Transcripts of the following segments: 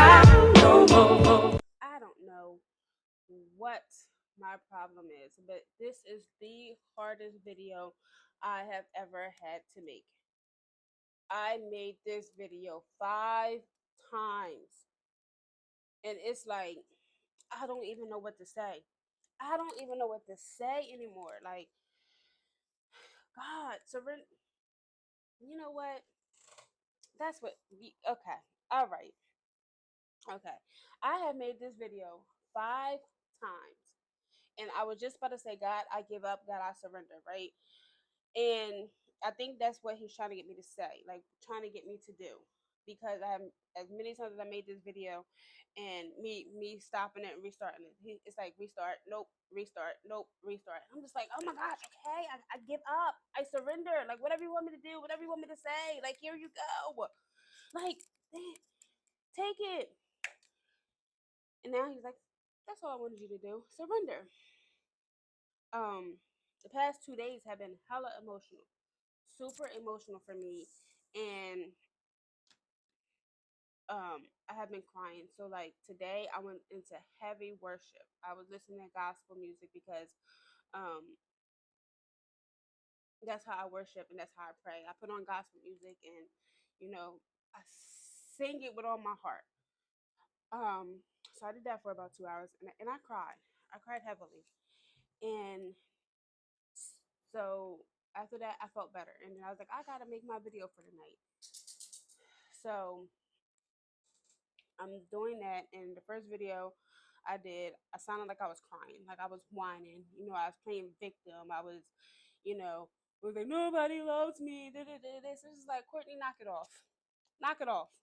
smile no more. I don't know what my problem is, but this is the hardest video I have ever had to make. I made this video 5 times, and it's like I don't even know what to say. I don't even know what to say anymore. Like, God, surrender. You know what? That's what. Okay. All right. Okay. I have made this video 5 times. And I was just about to say, God, I give up. God, I surrender. Right. And I think that's what he's trying to get me to say, like trying to get me to do. Because I have, as many times as I made this video and me stopping it and restarting it. It's like restart, nope, restart, nope, restart. I'm just like, oh my gosh, okay, I give up. I surrender. Like whatever you want me to do, whatever you want me to say, like here you go. Like, take it. And now he's like, that's all I wanted you to do. Surrender. The past 2 days have been hella emotional. Super emotional for me. And I have been crying. So like today I went into heavy worship. I was listening to gospel music because um that's how I worship and that's how I pray. I put on gospel music and you know, I sing it with all my heart. So I did that for about 2 hours and I cried. I cried heavily. And so after that I felt better and then I was like, I gotta make my video for the night. So I'm doing that, and the first video I did, I sounded like I was crying, like I was whining. You know, I was playing victim. I was, you know, was like nobody loves me. This is like Courtney, knock it off, knock it off.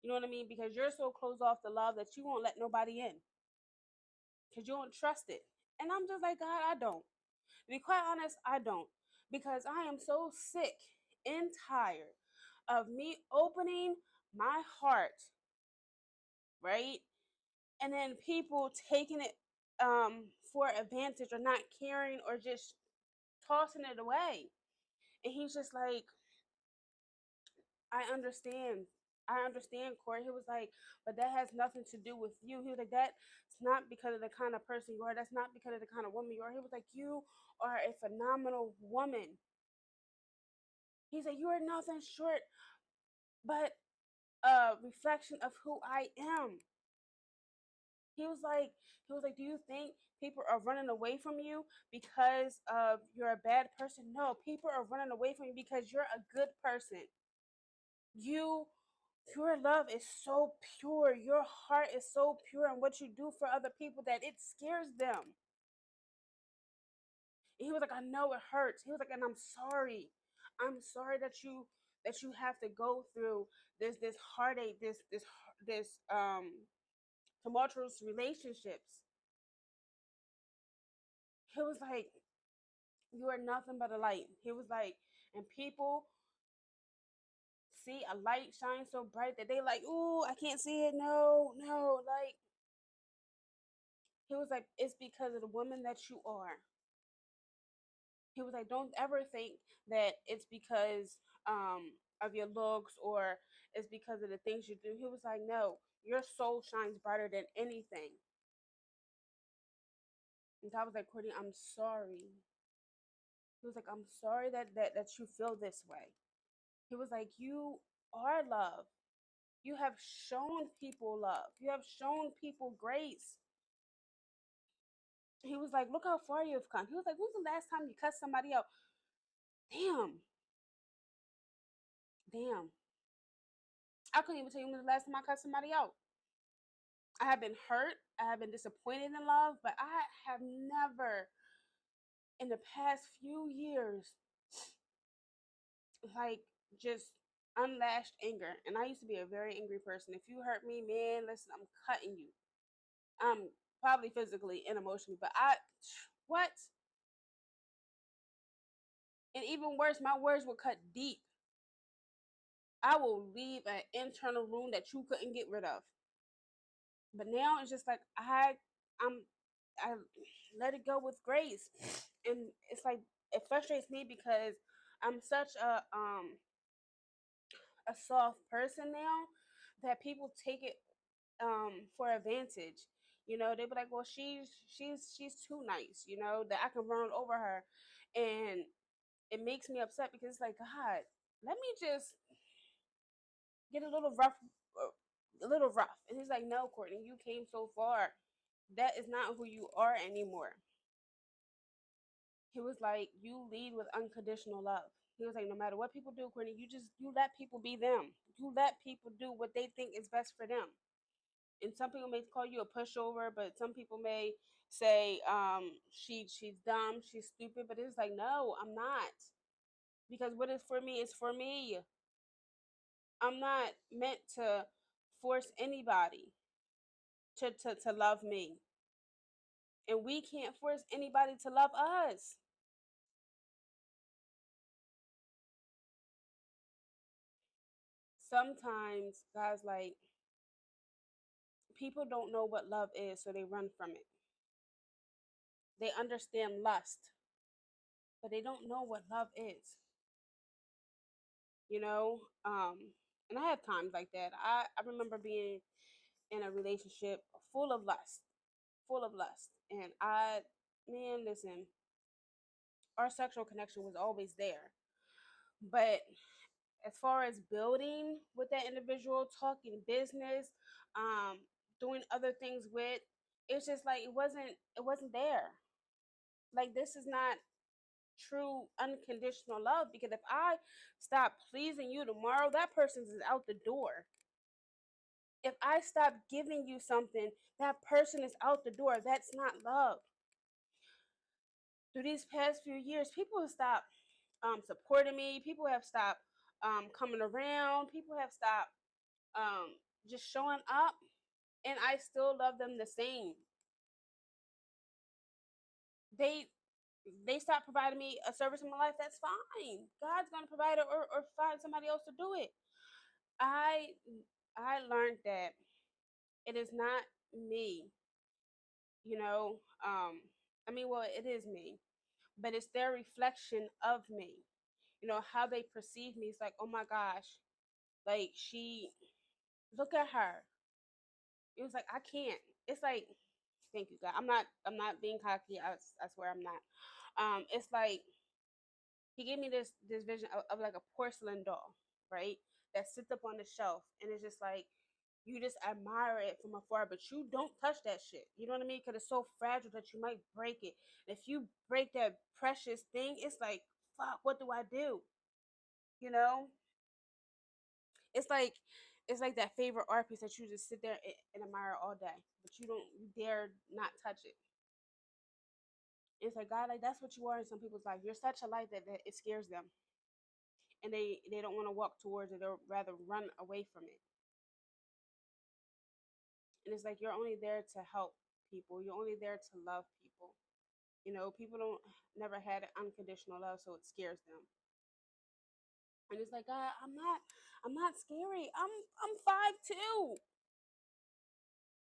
You know what I mean? Because you're so closed off to love that you won't let nobody in because you don't trust it. And I'm just like, God, I don't. To be quite honest, I don't, because I am so sick and tired of me opening my heart, right? And then people taking it for advantage or not caring or just tossing it away. And he's just like, I understand. I understand, Corey. He was like, but that has nothing to do with you. He was like, that's not because of the kind of person you are. That's not because of the kind of woman you are. He was like, you are a phenomenal woman. He's like, you are nothing short but a reflection of who I am. He was like, do you think people are running away from you because you're a bad person? No, people are running away from you because you're a good person. You Your love is so pure. Your heart is so pure and what you do for other people that it scares them. And he was like, I know it hurts. He was like, and I'm sorry. I'm sorry that you have to go through this heartache, this tumultuous relationships. He was like, you are nothing but a light. He was like, and people see a light shine so bright that they like, ooh, I can't see it. No, no. Like, he was like, it's because of the woman that you are. He was like, don't ever think that it's because of your looks or it's because of the things you do. He was like, no, your soul shines brighter than anything. And so I was like, Courtney, I'm sorry. He was like, I'm sorry that you feel this way. He was like, you are love. You have shown people love. You have shown people grace. He was like, look how far you've come. He was like, when's the last time you cut somebody out? Damn. Damn. I couldn't even tell you when the last time I cut somebody out. I have been hurt. I have been disappointed in love, but I have never in the past few years like just unlashed anger. And I used to be a very angry person. If you hurt me, man, listen, I'm cutting you. Probably physically and emotionally, but what? And even worse, my words will cut deep. I will leave an internal wound that you couldn't get rid of. But now it's just like I let it go with grace, and it's like it frustrates me because I'm such a soft person now that people take it for advantage. You know, they be like, well, she's too nice, you know, that I can run over her. And it makes me upset because it's like, God, let me just get a little rough. And he's like, no, Courtney, you came so far. That is not who you are anymore. He was like, you lead with unconditional love. He was like, no matter what people do, Courtney, you let people be them. You let people do what they think is best for them. And some people may call you a pushover, but some people may say she's dumb, she's stupid. But it's like, no, I'm not. Because what is for me is for me. I'm not meant to force anybody to love me. And we can't force anybody to love us. Sometimes, guys, like, people don't know what love is, so they run from it. They understand lust, but they don't know what love is, you know? And I have times like that. I remember being in a relationship full of lust, full of lust. And man, listen, our sexual connection was always there. But as far as building with that individual, talking business, um, doing other things with, it's just like it wasn't there. Like, this is not true unconditional love, because if I stop pleasing you tomorrow, that person's is out the door. If I stop giving you something, that person is out the door. That's not love. Through these past few years, people have stopped supporting me. People have stopped coming around. People have stopped just showing up, and I still love them the same. They they stop providing me a service in my life. That's fine. God's gonna provide it, or find somebody else to do it. I I learned that it is not me, you know. I mean, well, it is me, but it's their reflection of me. You know how they perceive me. It's like, oh my gosh, like, she, look at her. It was like, I can't. It's like, thank you, God. I'm not being cocky. I swear I'm not. It's like, he gave me this vision of like a porcelain doll, right? That sits up on the shelf, and it's just like, you just admire it from afar, but you don't touch that shit. You know what I mean? Because it's so fragile that you might break it. And if you break that precious thing, it's like, fuck, what do I do? You know? It's like, that favorite art piece that you just sit there and admire all day, but you dare not touch it. It's like, God, like, that's what you are in some people's life. You're such a light that it scares them, and they don't want to walk towards it. They'll rather run away from it. And it's like, you're only there to help people. You're only there to love people. You know, people don't never had unconditional love, so it scares them. And it's like, God, I'm not scary. I'm 5'2",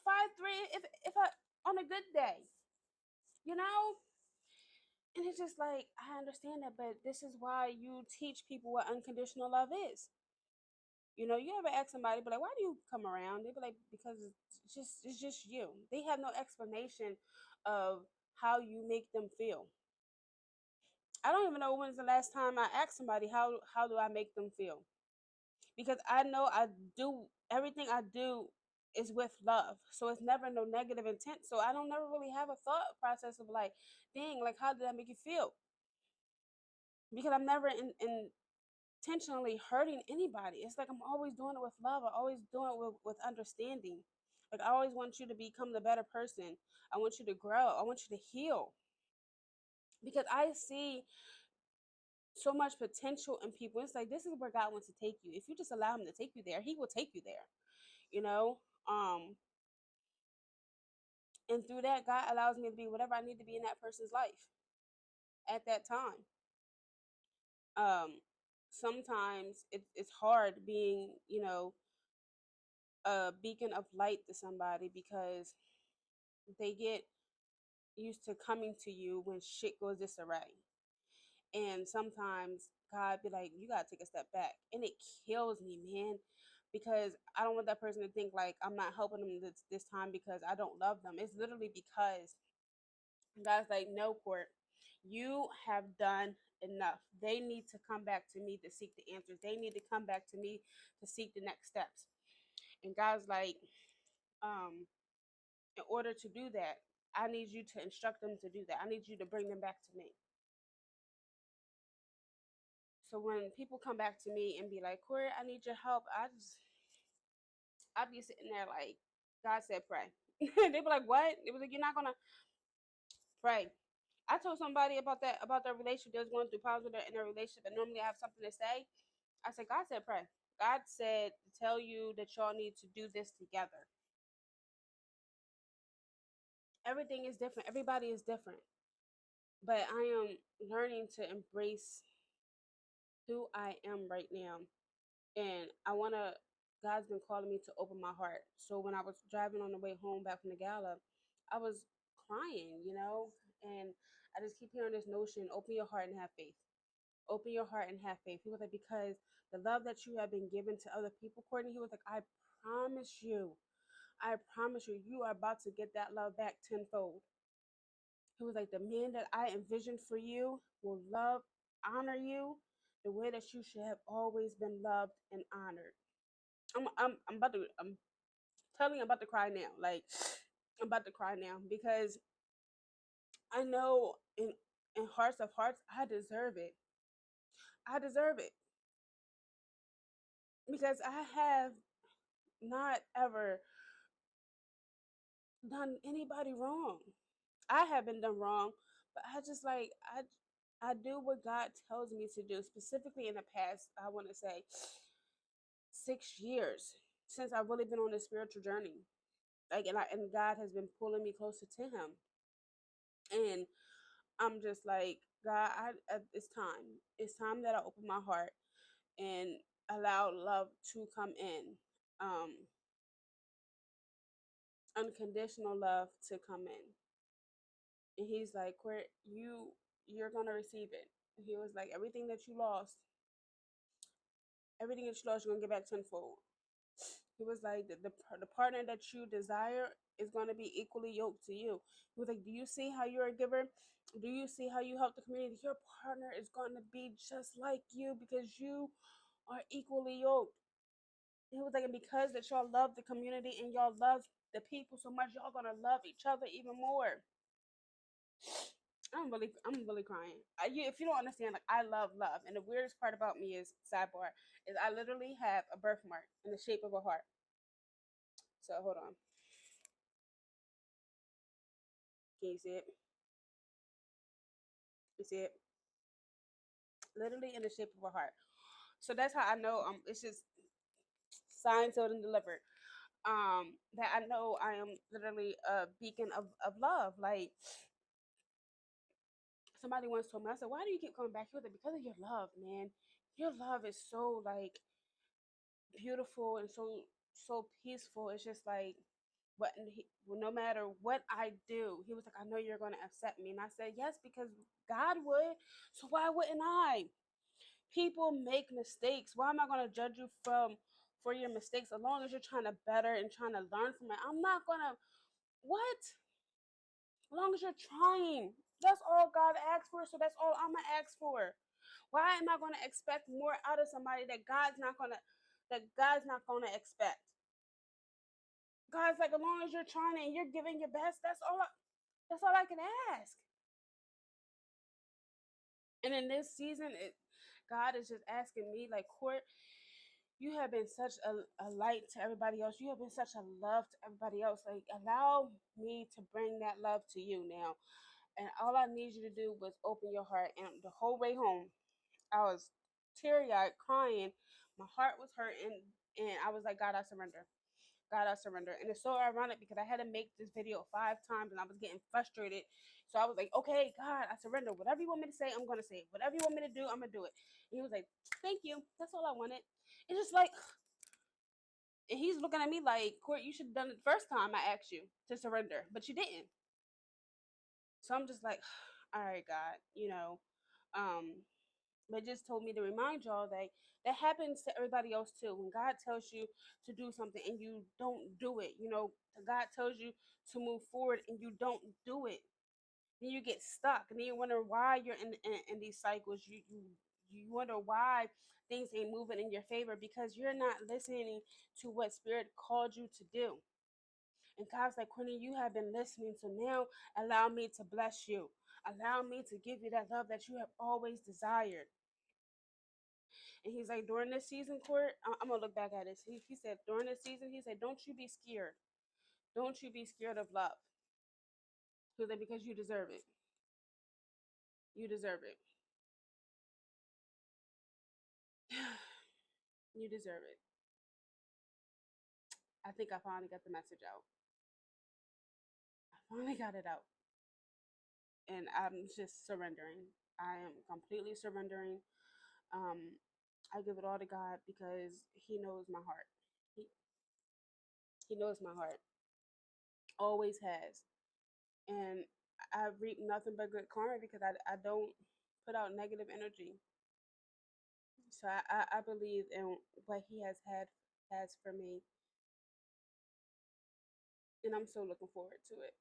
5'3", if I, on a good day, you know. And it's just like, I understand that, but this is why you teach people what unconditional love is. You know, you ever ask somebody, but like, why do you come around? They be like, because it's just you. They have no explanation of how you make them feel. I don't even know when's the last time I asked somebody, how do I make them feel? Because I know I do everything I do is with love. So it's never no negative intent. So I don't never really have a thought process of like, dang, like, how did that make you feel? Because I'm never intentionally hurting anybody. It's like, I'm always doing it with love. I always doing it with understanding. Like, I always want you to become the better person. I want you to grow. I want you to heal. Because I see so much potential in people. It's like, this is where God wants to take you. If you just allow him to take you there, he will take you there. You know? And through that, God allows me to be whatever I need to be in that person's life at that time. Sometimes it's hard being, a beacon of light to somebody, because they get used to coming to you when shit goes disarray. And sometimes God be like, you gotta take a step back. And it kills me, man, because I don't want that person to think like I'm not helping them this time because I don't love them. It's literally because God's like, no, Court, you have done enough. They need to come back to me to seek the answers. They need to come back to me to seek the next steps. And God's like, in order to do that, I need you to instruct them to do that. I need you to bring them back to me. So when people come back to me and be like, Corey, I need your help, I'd be sitting there like, God said pray. They'd be like, what? It was like, you're not gonna pray. I told somebody about their relationship. They was going through problems in their relationship, and normally I have something to say. I said, God said pray. God said to tell you that y'all need to do this together. Everything is different. Everybody is different. But I am learning to embrace who I am right now. And I wanna God's been calling me to open my heart. So when I was driving on the way home back from the gala, I was crying, and I just keep hearing this notion, open your heart and have faith. Open your heart and have faith. He was like, because the love that you have been given to other people, Courtney, he was like, I promise you, you are about to get that love back tenfold. He was like, the man that I envisioned for you will love, honor you the way that you should have always been loved and honored. I'm telling you, I'm about to cry now. Like, I'm about to cry now because I know in hearts of hearts, I deserve it. I deserve it because I have not ever done anybody wrong. I haven't done wrong, but I just like I do what God tells me to do. Specifically in the past, I want to say 6 years since I've really been on this spiritual journey. Like, and God has been pulling me closer to Him, and I'm just like, God, it's time. It's time that I open my heart and allow love to come in. Unconditional love to come in. And he's like, where you're gonna receive it. He was like, everything that you lost, you're gonna get back tenfold. He was like, the partner that you desire is gonna be equally yoked to you. He was like, do you see how you're a giver? Do you see how you help the community? Your partner is gonna be just like you because you are equally yoked. He was like, and because that y'all love the community and y'all love the people so much, y'all gonna love each other even more. I'm really crying. If you don't understand, like, I love love, and the weirdest part about me is, sidebar, is I literally have a birthmark in the shape of a heart. So hold on, can you see it? You see it? Literally in the shape of a heart. So that's how I know. It's just signed, sealed, and delivered. That I know I am literally a beacon of love. Like, somebody once told me, I said, "Why do you keep coming back here?" Because of your love, man. Your love is so like beautiful and so peaceful. It's just like, well, no matter what I do, he was like, I know you're going to accept me. And I said, yes, because God would. So why wouldn't I? People make mistakes. Why am I going to judge you for your mistakes? As long as you're trying to better and trying to learn from it, I'm not going to. What? As long as you're trying. That's all God asks for. So that's all I'm going to ask for. Why am I going to expect more out of somebody that God's not going to expect? God's like, as long as you're trying and you're giving your best, that's all I can ask. And in this season, God is just asking me, like, Court, you have been such a light to everybody else. You have been such a love to everybody else. Like, allow me to bring that love to you now. And all I need you to do was open your heart. And the whole way home, I was teary eyed, crying. My heart was hurting. And I was like, God, I surrender. God, I surrender. And it's so ironic because I had to make this video 5 times and I was getting frustrated. So I was like, okay, God, I surrender. Whatever you want me to say, I'm going to say it. Whatever you want me to do, I'm going to do it. And he was like, thank you. That's all I wanted. It's just like, and he's looking at me like, Court, you should have done it the first time I asked you to surrender, but you didn't. So I'm just like, all right, God, um, But just told me to remind y'all that that happens to everybody else too. When God tells you to do something and you don't do it, God tells you to move forward and you don't do it, then you get stuck, and then you wonder why you're in these cycles. You wonder why things ain't moving in your favor, because you're not listening to what Spirit called you to do. And God's like, Courtney, you have been listening, so now allow me to bless you. Allow me to give you that love that you have always desired. And he's like, during this season, Court, I'm gonna look back at this. He said, during this season, he said, don't you be scared. Don't you be scared of love. He was like, because you deserve it. You deserve it. You deserve it. I think I finally got the message out. I finally got it out. And I'm just surrendering. I am completely surrendering. Um, I give it all to God because He knows my heart. He, he knows my heart. Always has. And I reap nothing but good karma because I don't put out negative energy. So I believe in what He has for me, and I'm so looking forward to it.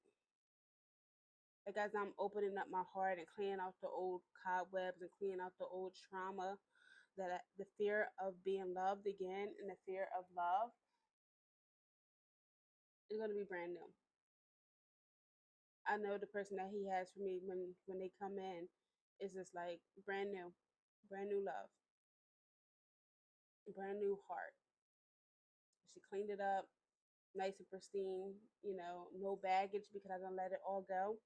Like, as I'm opening up my heart and cleaning out the old cobwebs and cleaning out the old trauma, the fear of being loved again and the fear of love is going to be brand new. I know the person that He has for me, when they come in, is just like brand new love, brand new heart. She cleaned it up, nice and pristine, no baggage because I don't let it all go.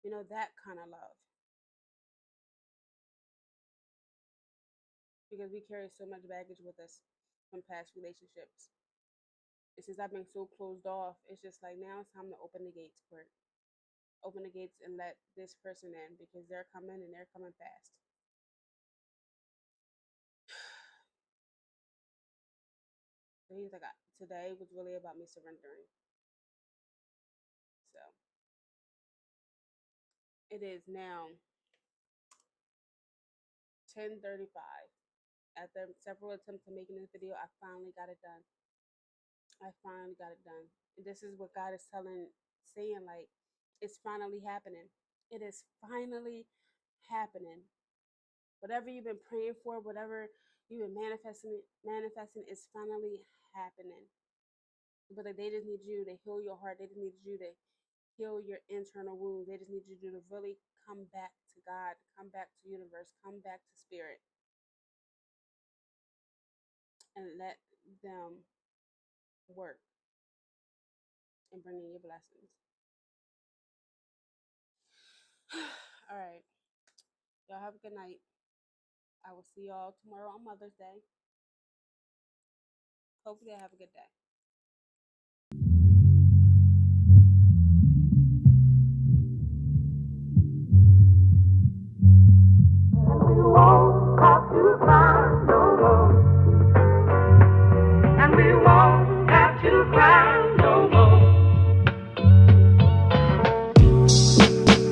That kind of love. Because we carry so much baggage with us from past relationships. And since I've been so closed off, it's just like now it's time to open the gates, Court. Open the gates and let this person in because they're coming and they're coming fast. So he's like, today was really about me surrendering. So it is now 10:35. After several attempts of making this video, I finally got it done. I finally got it done. And this is what God is saying, like, it's finally happening. It is finally happening. Whatever you've been praying for, whatever you've been manifesting is finally happening. But like, they just need you to heal your heart. They just need you to heal your internal wounds. They just need you to really come back to God, come back to universe, come back to Spirit, and let them work and bring in your blessings. All right. Y'all have a good night. I will see y'all tomorrow on Mother's Day. Hopefully I have a good day.